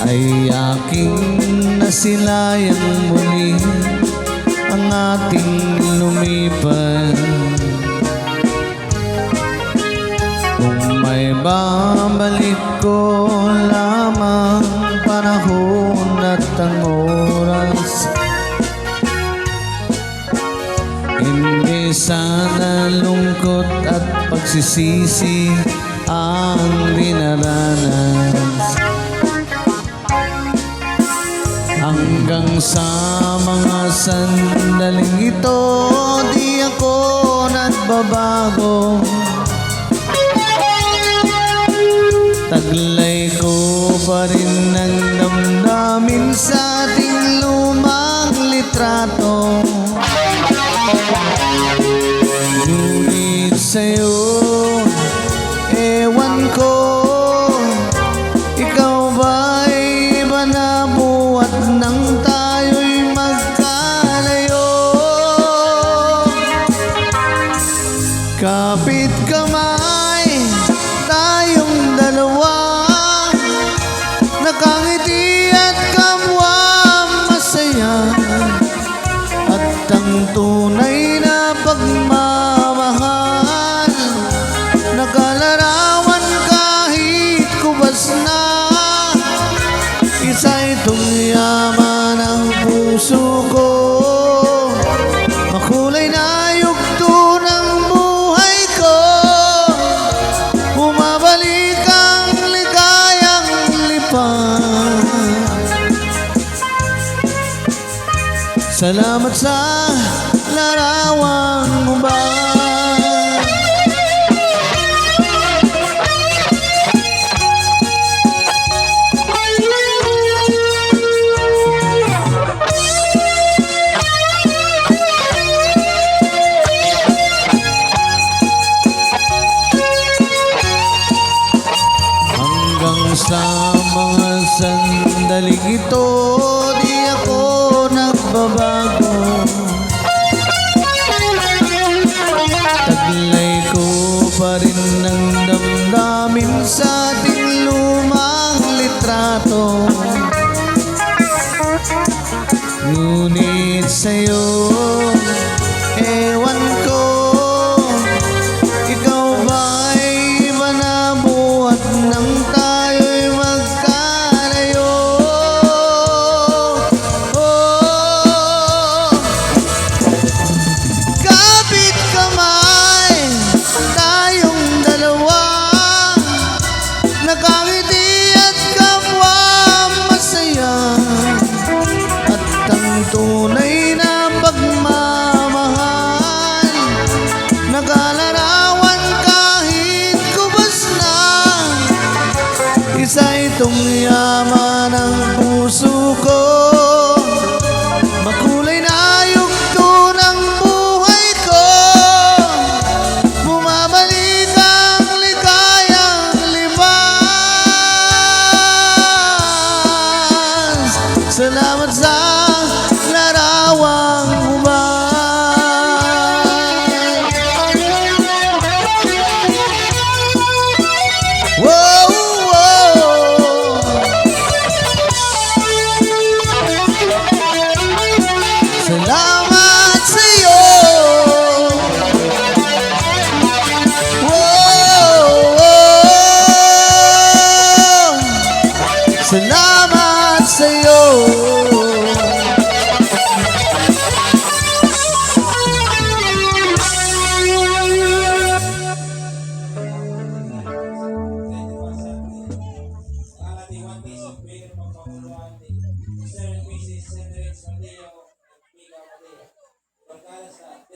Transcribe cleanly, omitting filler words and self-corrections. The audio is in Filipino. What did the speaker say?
ay aking nasilayang muli ang ating lumipan. Kung may babalik ko lamang panahon at ang oras, hindi sana lungkot at pagsisisi ang dinaranas. Hanggang sa mga sandaling ito, di ako nagbabago. Taglay ko pa rin ang damdamin sa ating lumang litrato. Ngunit sa'yo, ewan ko, ikaw ba'y iba na buhat nang tayo'y magkalayo? Kapit kamay tayong dalawa, nakangiti at kapwa masaya, at ang tunay na pagmamahal, nakalarawan kahit kubas na. Isa itong yaman ng puso ko, makulay na yugto ng buhay ko. Bumabalik ang ligayang lipan. Salamat sa larawang mo ba? Sa mga sandaling ito, di ako nagbabago. Taglay ko pa rin ang damdamin sa ating lumang litrato. Ngunit sa'yo, ewan ko, ikaw ba'y iba na buhat ng tayo'y magkalayo? Kapit kamay tayong dalawa, nakangiti at kapwa masaya, at ang tunay na pagmamahal, nakalarawan kahit kubas na. Isa itong yaman